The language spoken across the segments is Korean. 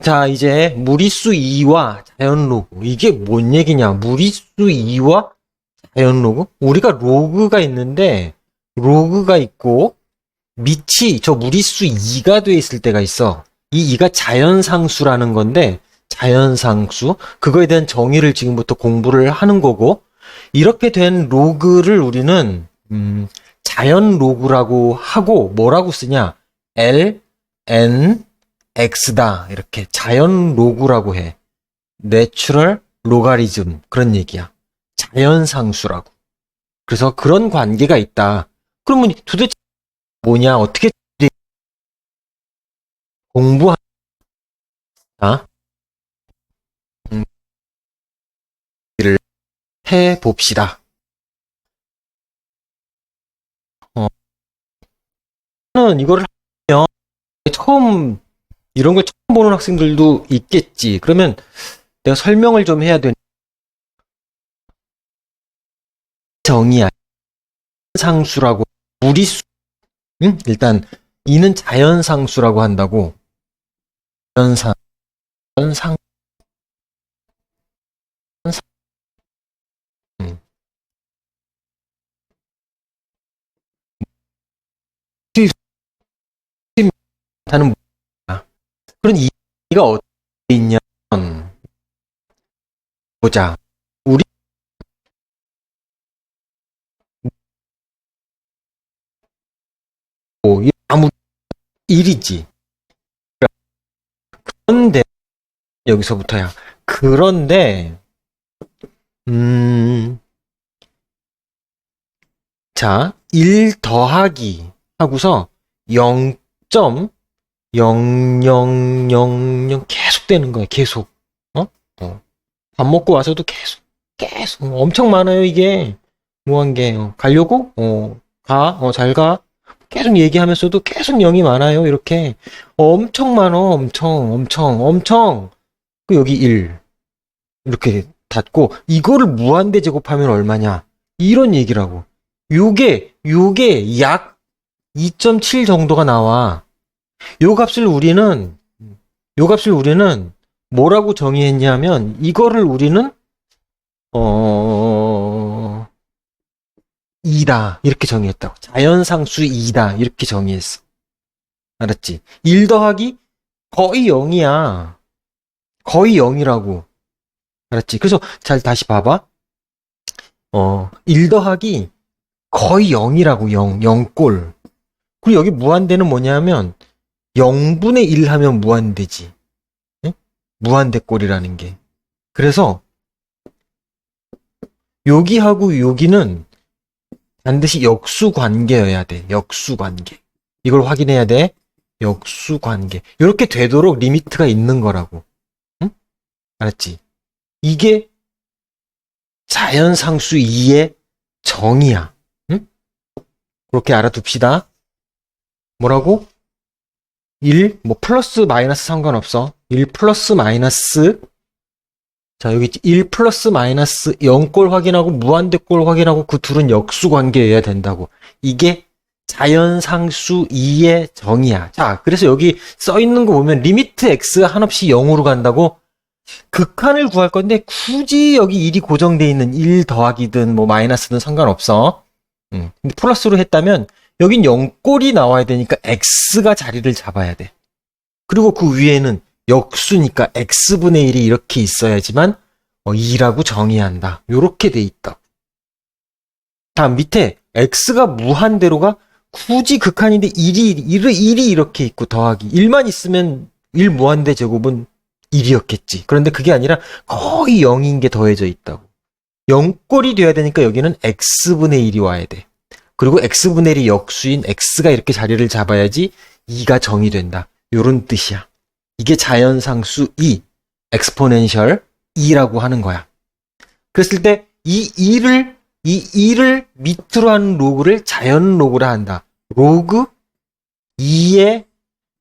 자, 이제 무리수 2와 자연 로그. 이게 뭔 얘기냐? 무리수 2와 자연 로그? 우리가 로그가 있는데, 로그가 있고, 밑이 저 무리수 2가 돼 있을 때가 있어. 이 2가 자연상수라는 건데, 자연상수. 그거에 대한 정의를 지금부터 공부를 하는 거고, 이렇게 된 로그를 우리는, 자연 로그라고 하고, 뭐라고 쓰냐? L, N, X다. 이렇게 자연 로그라고 해. 내추럴 로가리즘. 그런 얘기야. 자연상수라고. 그래서 그런 관계가 있다. 그러면 도대체 뭐냐? 어떻게 공부하나? 를 해봅시다. 저는 이거를 하면 처음 이런 걸 처음 보는 학생들도 있겠지. 그러면 내가 설명을 좀 해야 되는 정의야. 상수라고 무리수. 응? 일단 이는 자연상수라고 한다고. 자연상, 자연상, 응. 다는 뭐야? 그런 이가 어디에 있냐면 보자. 우리 뭐 아무 일이지. 그런데 여기서부터야. 그런데 음, 자, 1 더하기 하고서 0.0000 계속 되는 거야. 계속. 어? 밥 먹고 와서도 계속 엄청 많아요, 이게. 무한계. 가려고? 가. 잘 가. 계속 얘기하면서도 계속 0이 많아요. 이렇게. 엄청 많어. 엄청. 그 여기 1. 이렇게 닫고 이거를 무한대 제곱하면 얼마냐? 이런 얘기라고. 요게 약 2.7 정도가 나와. 요 값을 우리는 뭐라고 정의했냐면 이거를 우리는 2다 이렇게 정의했다고. 자연상수 2다 이렇게 정의했어. 알았지? 1 더하기 거의 0이야. 거의 0이라고. 알았지? 그래서 잘 다시 봐봐. 1 더하기 거의 0이라고. 0꼴. 그리고 여기 무한대는 뭐냐면 0분의 1 하면 무한대지. 응? 무한대꼴이라는 게. 그래서 여기하고 여기는 반드시 역수관계여야 돼. 역수관계. 이걸 확인해야 돼. 역수관계. 이렇게 되도록 리미트가 있는 거라고. 응? 알았지? 이게 자연상수 2의 정의야. 응? 그렇게 알아둡시다. 뭐라고? 1, 뭐 플러스 마이너스 상관없어. 1 플러스 마이너스. 자, 여기 1 플러스 마이너스 0꼴 확인하고 무한대꼴 확인하고 그 둘은 역수관계여야 된다고. 이게 자연상수 2의 정의야. 자, 그래서 여기 써 있는 거 보면 리미트 x가 한없이 0으로 간다고. 극한을 구할 건데 굳이 여기 1이 고정돼 있는 1 더하기든 뭐 마이너스든 상관없어. 근데 플러스로 했다면 여긴 0꼴이 나와야 되니까 x가 자리를 잡아야 돼. 그리고 그 위에는 역수니까 x분의 1이 이렇게 있어야지만 2라고 정의한다. 요렇게 돼 있다. 다음 밑에 x가 무한대로가 굳이 극한인데 1이 이렇게 있고 더하기 1만 있으면 1 무한대 제곱은 1이었겠지. 그런데 그게 아니라 거의 0인 게 더해져 있다고. 0꼴이 돼야 되니까 여기는 x분의 1이 와야 돼. 그리고 x분의 1이 역수인 x가 이렇게 자리를 잡아야지 2가 정의된다. 요런 뜻이야. 이게 자연상수 2, 엑스포넨셜 2라고 하는 거야. 그랬을 때 이 2를 밑으로 하는 로그를 자연 로그라 한다. 로그 2의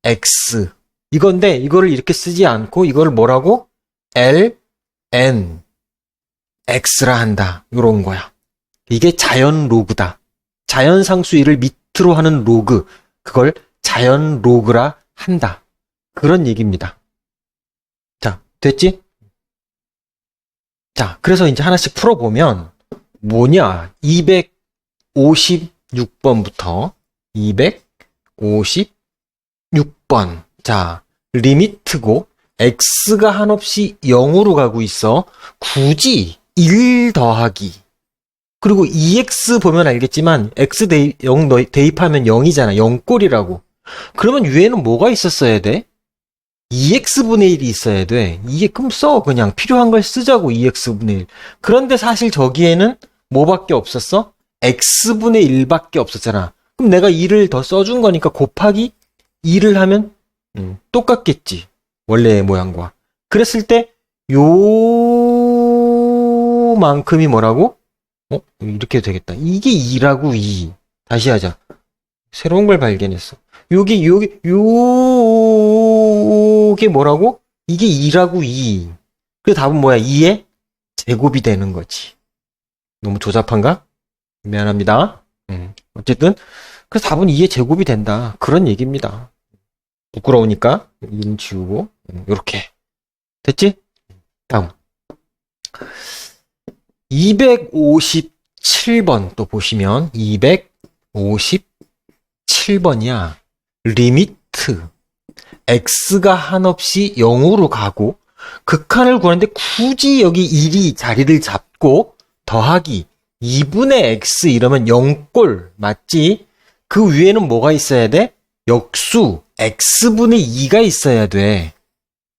x. 이건데 이거를 이렇게 쓰지 않고 이걸 뭐라고? L, N, X라 한다. 요런 거야. 이게 자연 로그다. 자연상수 1을 밑으로 하는 로그. 그걸 자연 로그라 한다. 그런 얘기입니다. 됐지? 자, 그래서 이제 하나씩 풀어보면 뭐냐? 256번부터 256번. 자, 리미트고 x가 한없이 0으로 가고 있어. 굳이 1 더하기. 그리고 2x 보면 알겠지만 x 0 대입하면 0이잖아. 0꼴이라고. 그러면 위에는 뭐가 있었어야 돼? 2x분의 1이 있어야 돼. 이게 그럼 써. 그냥 필요한 걸 쓰자고. 2x분의 1. 그런데 사실 저기에는 뭐밖에 없었어? x분의 1밖에 없었잖아. 그럼 내가 2를 더 써준 거니까 곱하기 2를 하면 똑같겠지. 원래의 모양과. 그랬을 때 요만큼이 뭐라고? 이렇게 되겠다. 이게 2라고 2. 다시 하자. 새로운 걸 발견했어. 요게 뭐라고? 이게 2라고 2. 그래서 답은 뭐야? 2의 제곱이 되는 거지. 너무 조잡한가? 미안합니다. 어쨌든 그래서 답은 2의 제곱이 된다. 그런 얘기입니다. 부끄러우니까 2는 지우고 요렇게. 됐지? 다음 257번 또 보시면 257번이야. 리미트 x가 한없이 0으로 가고 극한을 구하는데 굳이 여기 1이 자리를 잡고 더하기 2분의 x 이러면 0꼴 맞지? 그 위에는 뭐가 있어야 돼? 역수 x분의 2가 있어야 돼.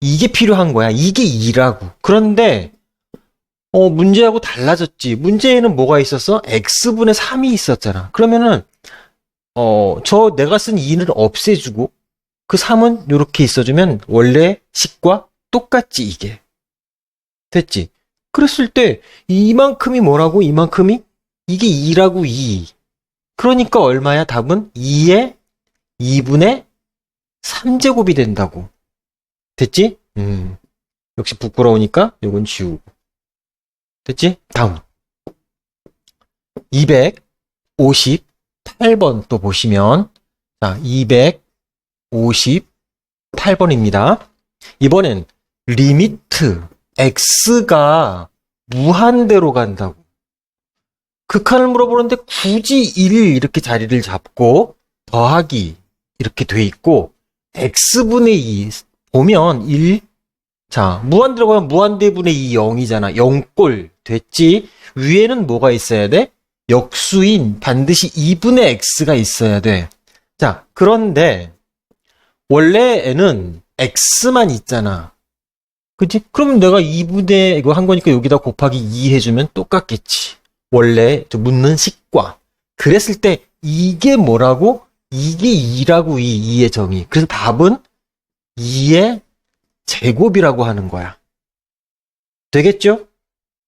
이게 필요한 거야. 이게 2라고. 그런데 문제하고 달라졌지. 문제에는 뭐가 있었어? x분의 3이 있었잖아. 그러면은 저 내가 쓴 2는 없애주고 그 3은 이렇게 있어주면 원래 식과 똑같지 이게. 됐지? 그랬을 때 이만큼이 뭐라고? 이만큼이? 이게 2라고 2. 그러니까 얼마야? 답은 2의 2분의 3제곱이 된다고. 됐지? 역시 부끄러우니까 이건 지우고. 됐지? 다음 258번 또 보시면 자 258번입니다. 이번엔 리미트 x가 무한대로 간다고. 극한을 물어보는데 굳이 1 이렇게 자리를 잡고 더하기 이렇게 돼 있고 x분의 2 보면 1 자, 무한대로 가면 무한대분의 2 0이잖아. 0꼴 됐지? 위에는 뭐가 있어야 돼? 역수인 반드시 2분의 x가 있어야 돼. 자, 그런데 원래에는 x만 있잖아. 그치? 그럼 내가 2분의 이거 한 거니까 여기다 곱하기 2 해주면 똑같겠지. 원래 저 묻는 식과. 그랬을 때 이게 뭐라고? 이게 2라고 2의 정의. 그래서 답은 2의 제곱이라고 하는 거야. 되겠죠?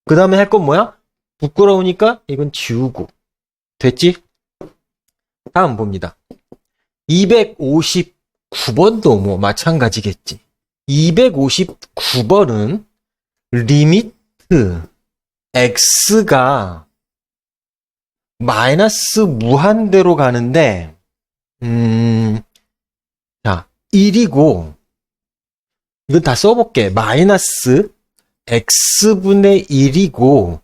그 다음에 할 건 뭐야? 부끄러우니까 이건 지우고. 됐지? 다음 봅니다. 259번도 뭐 마찬가지겠지. 259번은 리미트 x가 마이너스 무한대로 가는데 자 1이고 이건 다 써볼게. 마이너스 x분의 1이고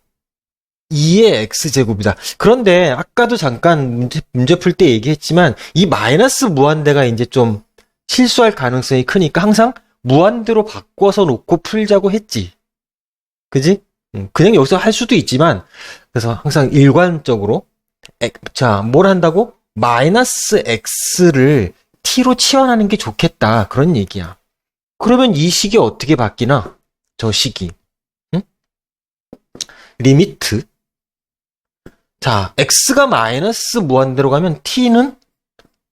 2의 x제곱이다. 그런데 아까도 잠깐 문제 풀 때 얘기했지만 이 마이너스 무한대가 이제 좀 실수할 가능성이 크니까 항상 무한대로 바꿔서 놓고 풀자고 했지. 그지? 그냥 여기서 할 수도 있지만 그래서 항상 일관적으로 자, 뭘 한다고? 마이너스 x를 t로 치환하는 게 좋겠다. 그런 얘기야. 그러면 이 식이 어떻게 바뀌나? 저 식이. 응? 리미트. 자, x가 마이너스 무한대로 가면 t는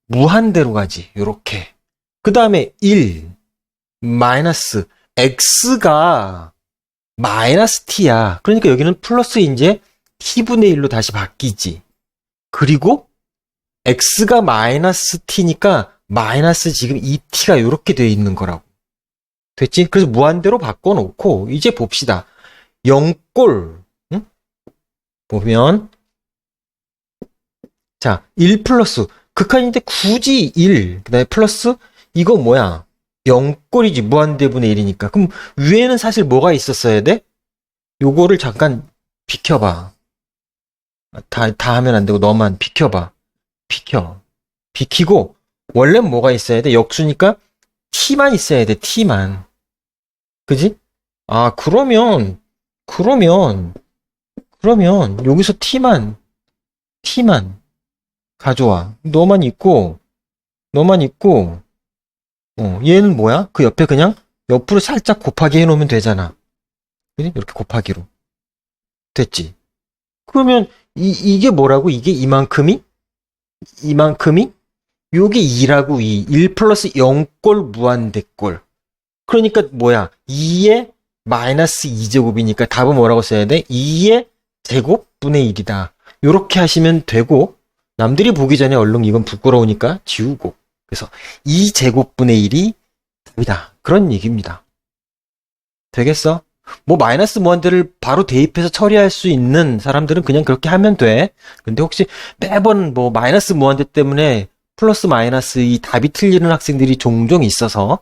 무한대로 가지. 요렇게. 그 다음에 1 마이너스 x가 마이너스 t야. 그러니까 여기는 플러스 이제 t분의 1로 다시 바뀌지. 그리고 x가 마이너스 t니까 마이너스 지금 2t가 이렇게 되어 있는 거라고. 됐지? 그래서 무한대로 바꿔놓고 이제 봅시다. 0꼴 응? 보면 자, 1 플러스 극한인데 굳이 1 그 다음에 플러스 이거 뭐야? 0꼴이지. 무한대분의 1이니까. 그럼 위에는 사실 뭐가 있었어야 돼? 요거를 잠깐 비켜봐. 다 하면 안 되고 너만 비켜봐. 비켜. 비키고 원래는 뭐가 있어야 돼? 역수니까 t만 있어야 돼. t만. 그지? 아, 그러면 여기서 t만 가져와. 너만 있고 얘는 뭐야? 그 옆에 그냥 옆으로 살짝 곱하기 해놓으면 되잖아. 그지? 이렇게 곱하기로. 됐지? 그러면 이게 뭐라고? 이게 이만큼이? 요게 2라고 1 플러스 0꼴 무한대꼴. 그러니까 뭐야? 2의 마이너스 2제곱이니까 답은 뭐라고 써야 돼? 2의 제곱분의 1이다. 요렇게 하시면 되고, 남들이 보기 전에 얼른 이건 부끄러우니까 지우고. 그래서 2제곱분의 1이 답이다. 그런 얘기입니다. 되겠어? 뭐 마이너스 무한대를 바로 대입해서 처리할 수 있는 사람들은 그냥 그렇게 하면 돼. 근데 혹시 매번 뭐 마이너스 무한대 때문에 플러스 마이너스 이 답이 틀리는 학생들이 종종 있어서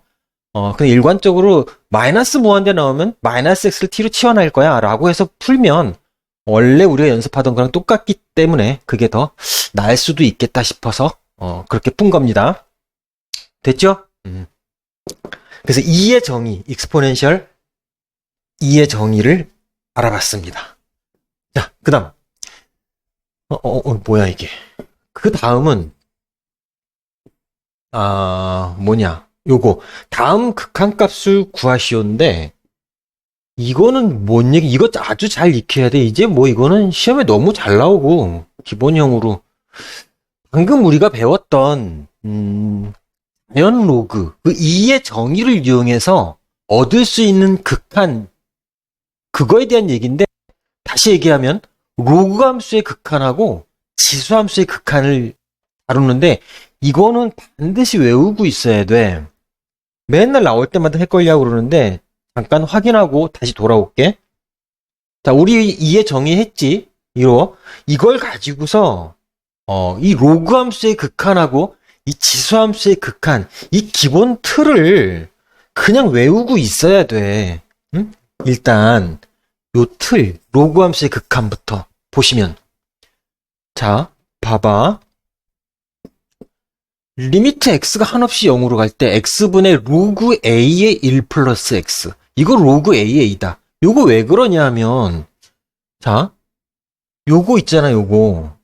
그냥 일관적으로 마이너스 무한대 나오면 마이너스 x를 t로 치환할 거야 라고 해서 풀면 원래 우리가 연습하던 거랑 똑같기 때문에 그게 더 나을 수도 있겠다 싶어서 그렇게 푼 겁니다. 됐죠? 그래서 2의 정의, 익스포넨셜 2의 정의를 알아봤습니다. 자, 그 다음. 뭐야, 이게. 그 다음은, 요거. 다음 극한값을 구하시오인데, 이거는 뭔 얘기, 이거 아주 잘 익혀야 돼. 이제 뭐 이거는 시험에 너무 잘 나오고, 기본형으로. 방금 우리가 배웠던, 자연 로그, 그 2의 정의를 이용해서 얻을 수 있는 극한, 그거에 대한 얘기인데 다시 얘기하면 로그 함수의 극한하고 지수 함수의 극한을 다루는데 이거는 반드시 외우고 있어야 돼. 맨날 나올 때마다 헷갈리려고 그러는데 잠깐 확인하고 다시 돌아올게. 자, 우리 이해 정의했지? 이걸 가지고서 이 로그 함수의 극한하고 이 지수 함수의 극한, 이 기본 틀을 그냥 외우고 있어야 돼. 응? 일단 요 틀, 로그 함수의 극한부터 보시면, 자, 봐봐. 리미트 x가 한없이 0으로 갈 때 x분의 로그 a의 1 플러스 x. 이거 로그 a의 a다. 요거 왜 그러냐면, 자, 요거 있잖아, 요거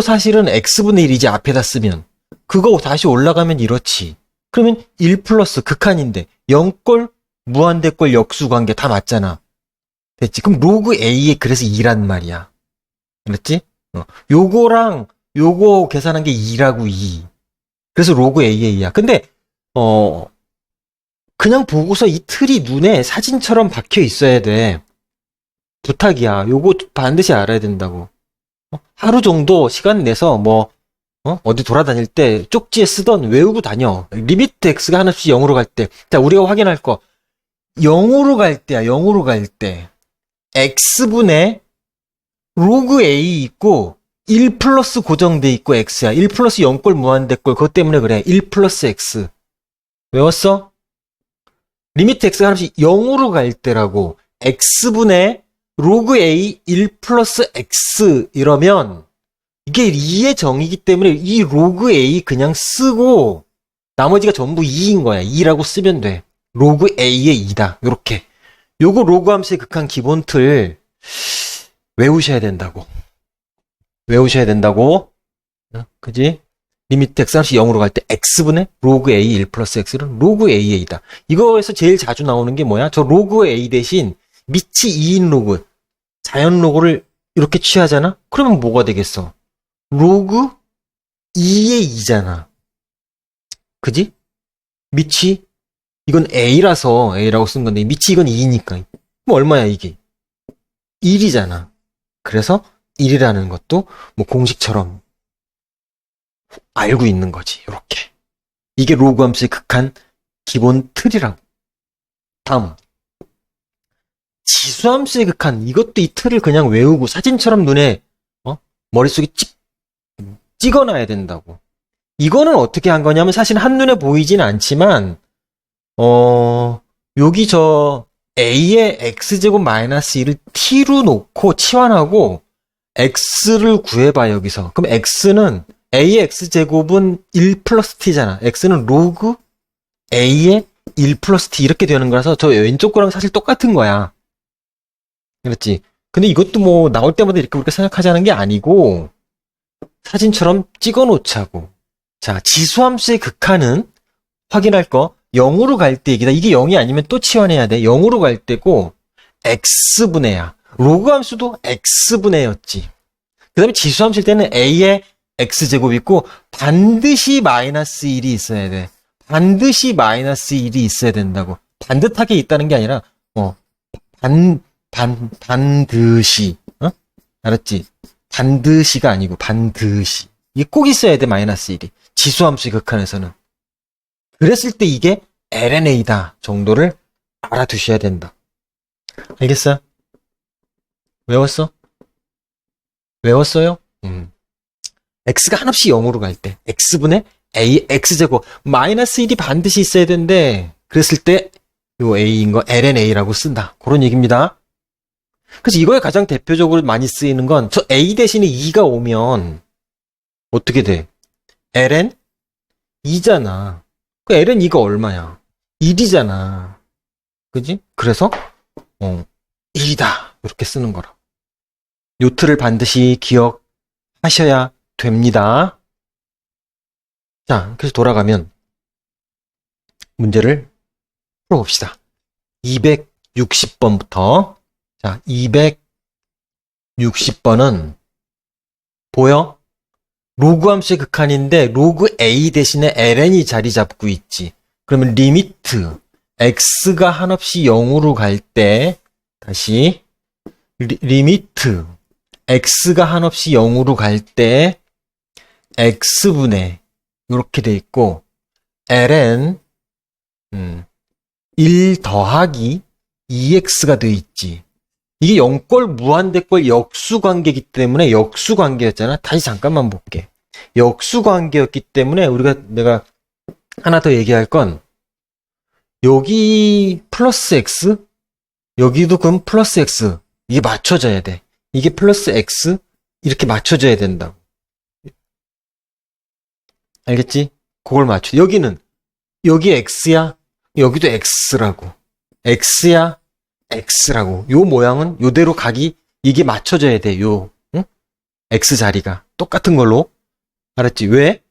사실은 x분의 1이지, 앞에다 쓰면. 그거 다시 올라가면 이렇지. 그러면 1 플러스 극한인데 0꼴, 무한대꼴, 역수관계 다 맞잖아. 됐지? 그럼 로그 A에 그래서 2란 말이야. 그랬지? 요거랑 요거 계산한 게 2라고 2. 그래서 로그 A에 2야. 근데 그냥 보고서 이 틀이 눈에 사진처럼 박혀 있어야 돼. 부탁이야. 요거 반드시 알아야 된다고. 하루 정도 시간 내서 어디 돌아다닐 때 쪽지에 쓰던 외우고 다녀. 리미트 x가 하나씩 0으로 갈 때. 자, 우리가 확인할 거. 0으로 갈 때야, 0으로 갈 때. x분의 로그 a 있고 1 플러스 고정돼 있고 x야. 1 플러스 0꼴 무한대꼴. 그것 때문에 그래. 1 플러스 x. 외웠어? 리미트 x가 하나씩 0으로 갈 때라고. x분의 로그 a 1 플러스 x 이러면 이게 2의 정의이기 때문에 이 로그 a 그냥 쓰고 나머지가 전부 2인 거야. 2라고 쓰면 돼. 로그 a의 2다. 요렇게. 요거 로그 함수의 극한 기본 틀 외우셔야 된다고. 그지? 리미트 x 함수 0으로 갈 때 x분의 로그 a 1 플러스 x는 로그 a의 2다. 이거에서 제일 자주 나오는 게 뭐야? 저 로그 a 대신 밑이 2인 로그, 자연 로그를 이렇게 취하잖아? 그러면 뭐가 되겠어? 로그 2의 2잖아. 그지? 밑이 이건 a라서 a라고 쓴 건데 밑이 이건 2니까 그럼 얼마야 이게? 1이잖아. 그래서 1이라는 것도 뭐 공식처럼 알고 있는 거지. 이렇게. 이게 로그 함수의 극한 기본 틀이라고. 다음. 지수 함수의 극한. 이것도 이 틀을 그냥 외우고 사진처럼 눈에 머릿속에 찍어놔야 된다고. 이거는 어떻게 한 거냐면 사실 한눈에 보이진 않지만 여기 a의 x제곱 마이너스 1을 t로 놓고 치환하고 x를 구해봐, 여기서. 그럼 x는 a의 x제곱은 1 플러스 t잖아. x는 로그 a의 1 플러스 t 이렇게 되는 거라서 저 왼쪽 거랑 사실 똑같은 거야. 그렇지? 근데 이것도 뭐 나올 때마다 이렇게 우리가 생각하자는 게 아니고 사진처럼 찍어 놓자고. 자, 지수함수의 극한은 확인할 거 0으로 갈 때 얘기다. 이게 0이 아니면 또 치환해야 돼. 0으로 갈 때고 x분의야. 로그 함수도 x분의였지. 그 다음에 지수함수일 때는 a의 x제곱이 있고 반드시 마이너스 1이 있어야 돼. 반드시 마이너스 1이 있어야 된다고. 반듯하게 있다는 게 아니라 반드시. 알았지? 반드시가 아니고 반드시. 이게 꼭 있어야 돼, 마이너스 1이. 지수함수의 극한에서는. 그랬을 때 이게 LNA다 정도를 알아두셔야 된다. 알겠어? 외웠어? 외웠어요? x가 한없이 0으로 갈 때 x분의 a x제곱 마이너스 1이 반드시 있어야 되는데 그랬을 때 요 a인 거 LNA라고 쓴다. 그런 얘기입니다. 그래서 이거에 가장 대표적으로 많이 쓰이는 건 저 a 대신에 2가 오면 어떻게 돼? ln 2잖아. 그 ln 2가 얼마야? 1이잖아. 그지? 그래서 1이다. 이렇게 쓰는 거라. 요 틀을 반드시 기억하셔야 됩니다. 자, 그래서 돌아가면 문제를 풀어봅시다. 260번부터. 자, 260번은 보여? 로그 함수의 극한인데 로그 a 대신에 ln이 자리 잡고 있지. 그러면 리미트 x가 한없이 0으로 갈 때 다시 리미트 x가 한없이 0으로 갈 때 x분의 이렇게 돼 있고 ln 1 더하기 2x가 돼 있지. 이게 0꼴 무한대꼴 역수관계이기 때문에 역수관계였잖아. 다시 잠깐만 볼게. 역수관계였기 때문에 내가 하나 더 얘기할 건 여기 플러스 x 여기도 그럼 플러스 x 이게 맞춰져야 돼. 이게 플러스 x 이렇게 맞춰져야 된다고. 알겠지? 그걸 맞춰. 여기 x야. 여기도 x라고. x야. x라고. 요 모양은 요대로 가기 이게 맞춰져야 돼. 응? x 자리가 똑같은 걸로. 알았지? 왜?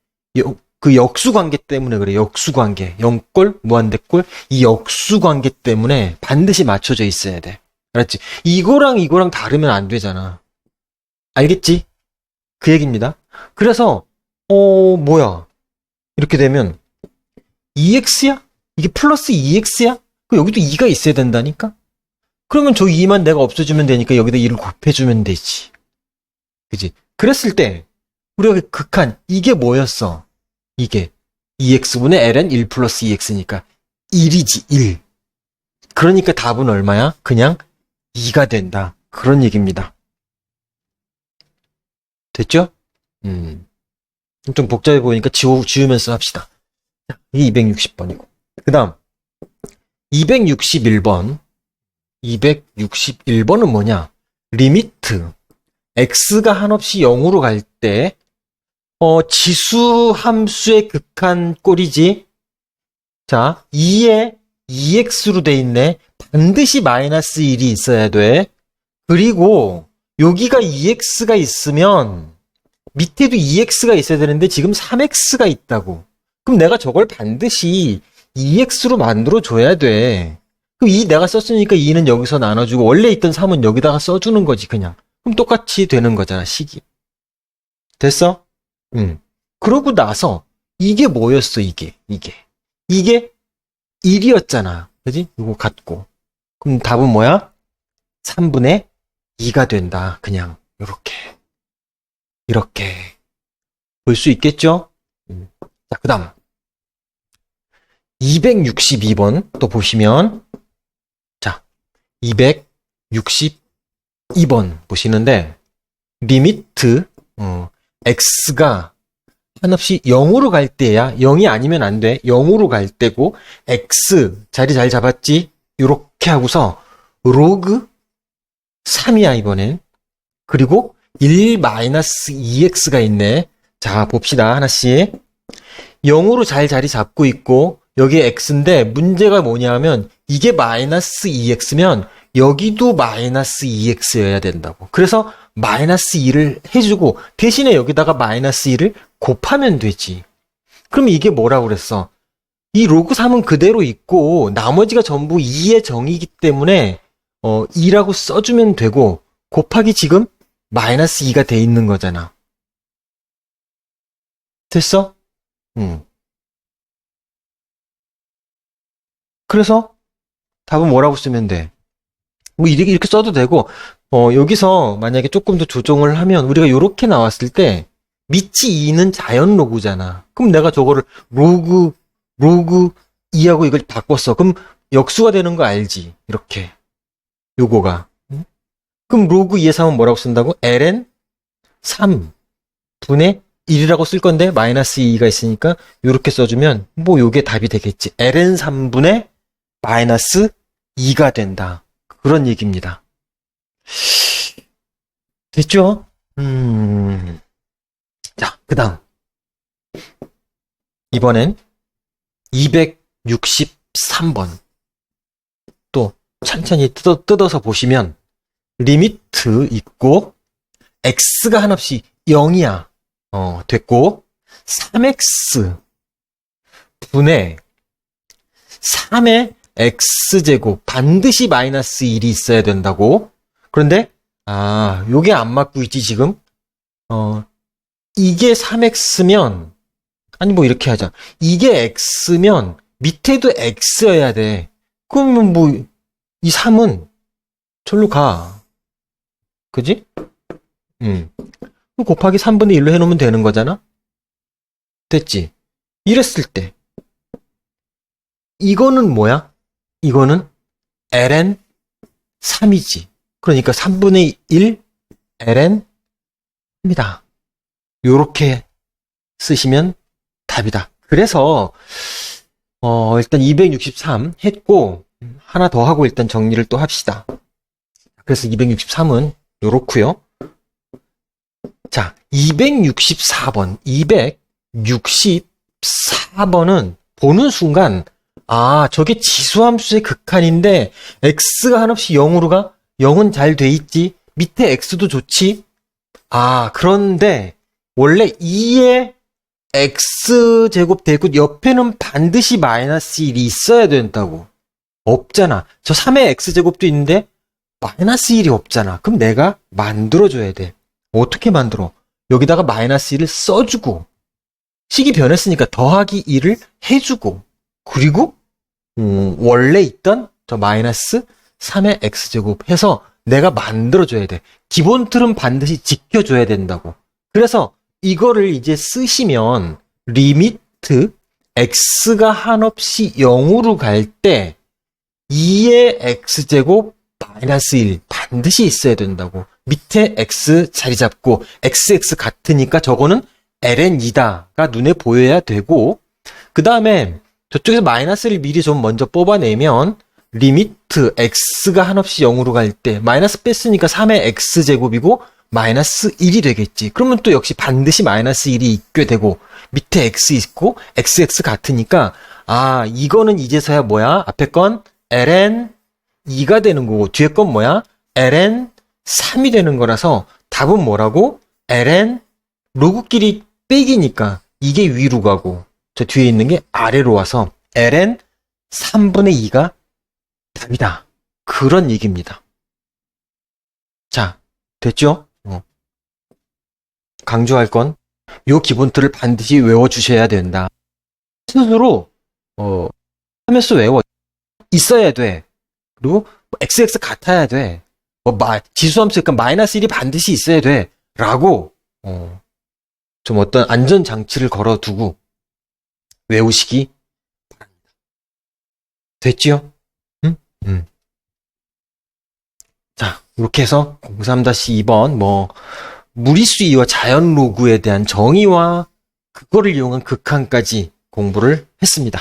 그 역수관계 때문에 그래. 역수관계. 0꼴 무한대꼴 이 역수관계 때문에 반드시 맞춰져 있어야 돼. 알았지? 이거랑 다르면 안 되잖아. 알겠지? 그 얘기입니다. 그래서 뭐야? 이렇게 되면 2x야? 이게 플러스 2x야? 여기도 2가 있어야 된다니까? 그러면 저 2만 내가 없애주면 되니까 여기다 2를 곱해주면 되지. 그지? 그랬을 때 우리가 극한 이게 뭐였어? 이게 2x분의 ln 1 플러스 2x니까 1이지 1. 그러니까 답은 얼마야? 그냥 2가 된다. 그런 얘기입니다. 됐죠? 좀 복잡해 보이니까 지우면서 합시다. 이게 260번이고. 그 다음 261번 261번은 뭐냐? 리미트 x가 한없이 0으로 갈 때 지수 함수의 극한 꼴이지. 자, 2에 2x로 돼 있네. 반드시 마이너스 1이 있어야 돼. 그리고 여기가 2x가 있으면 밑에도 2x가 있어야 되는데 지금 3x가 있다고. 그럼 내가 저걸 반드시 2x로 만들어줘야 돼. 그럼 2 내가 썼으니까 2는 여기서 나눠주고 원래 있던 3은 여기다가 써주는 거지 그냥. 그럼 똑같이 되는 거잖아 식이. 됐어? 그러고 나서 이게 뭐였어 이게 1이었잖아. 그지? 이거 같고. 그럼 답은 뭐야? 3분의 2가 된다. 그냥 이렇게 볼 수 있겠죠? 자, 그 다음 262번 또 보시면 자 262번 보시는데 리미트 x가 한없이 0으로 갈 때야. 0이 아니면 안 돼. 0으로 갈 때고, x, 자리 잘 잡았지? 요렇게 하고서, 로그 3이야, 이번엔. 그리고 1-2x가 있네. 자, 봅시다. 하나씩. 0으로 잘 자리 잡고 있고, 여기에 x인데, 문제가 뭐냐면, 이게 -2x면, 여기도 -2x여야 된다고. 그래서, -2를 해주고, 대신에 여기다가 -2를 곱하면 되지. 그럼 이게 뭐라고 그랬어? 이 로그 3은 그대로 있고, 나머지가 전부 2의 정의이기 때문에, 2라고 써주면 되고, 곱하기 지금, -2가 돼 있는 거잖아. 됐어? 그래서 답은 뭐라고 쓰면 돼? 뭐 이렇게 써도 되고, 여기서 만약에 조금 더 조정을 하면 우리가 이렇게 나왔을 때 밑이 2는 자연 로그잖아. 그럼 내가 저거를 로그 2하고 이걸 바꿨어. 그럼 역수가 되는 거 알지? 이렇게. 요거가. 그럼 로그 2의 3은 뭐라고 쓴다고? ln 3분의 1이라고 쓸 건데 -2가 있으니까 이렇게 써주면 뭐 요게 답이 되겠지. ln 3분의 -2가 된다. 그런 얘기입니다. 됐죠? 자, 그 다음. 이번엔 263번. 또 천천히 뜯어서 보시면 리미트 있고 x가 한없이 0이야. 됐고 3x 분의 3의 x제곱 반드시 -1이 있어야 된다고. 그런데 요게 안 맞고 있지 지금. 이게 3x면 아니 뭐 이렇게 하자. 이게 x면 밑에도 x여야 돼. 그러면 뭐 이 3은 절로 가. 그지? 곱하기 3분의 1로 해놓으면 되는 거잖아? 됐지? 이랬을 때 이거는 뭐야? 이거는 ln 3이지. 그러니까 3분의 1 ln 3이다. 요렇게 쓰시면 답이다. 그래서 일단 263 했고 하나 더 하고 일단 정리를 또 합시다. 그래서 263은 요렇고요. 자, 264번. 264번은 보는 순간 저게 지수함수의 극한인데 x가 한없이 0으로 가? 0은 잘 돼 있지? 밑에 x도 좋지? 그런데 원래 2의 x제곱 되고 옆에는 반드시 -1이 있어야 된다고. 없잖아. 저 3의 x제곱도 있는데 -1이 없잖아. 그럼 내가 만들어줘야 돼. 어떻게 만들어? 여기다가 -1을 써주고 식이 변했으니까 더하기 1을 해주고 그리고 원래 있던 저 -3의 x제곱 해서 내가 만들어줘야 돼. 기본 틀은 반드시 지켜줘야 된다고. 그래서 이거를 이제 쓰시면 리미트 x가 한없이 0으로 갈 때 2의 x제곱 -1 반드시 있어야 된다고. 밑에 x 자리 잡고 xx 같으니까 저거는 ln2다가 눈에 보여야 되고 그 다음에 저쪽에서 마이너스를 미리 좀 먼저 뽑아내면 리미트 x가 한없이 0으로 갈 때 마이너스 뺐으니까 3의 x제곱이고 -1이 되겠지. 그러면 또 역시 반드시 -1이 있게 되고 밑에 x 있고 xx 같으니까 이거는 이제서야 뭐야? 앞에 건 ln2가 되는 거고 뒤에 건 뭐야? ln3이 되는 거라서 답은 뭐라고? ln 로그끼리 빼기니까 이게 위로 가고 저 뒤에 있는 게 아래로 와서 ln 3분의 2가 답이다. 그런 얘기입니다. 자, 됐죠? 강조할 건 요 기본틀을 반드시 외워주셔야 된다. 스스로 하면서 외워 있어야 돼. 그리고 XX 같아야 돼. 지수함수 그러니까 -1이 반드시 있어야 돼. 라고 좀 어떤 안전장치를 걸어두고 외우시기 바랍니다. 됐지요? 응? 자, 이렇게 해서 03-2번 무리수 2와 자연 로그에 대한 정의와 그거를 이용한 극한까지 공부를 했습니다.